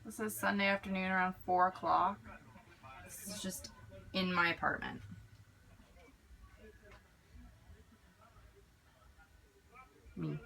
This is Sunday afternoon around 4 o'clock. This is just in my apartment. Me.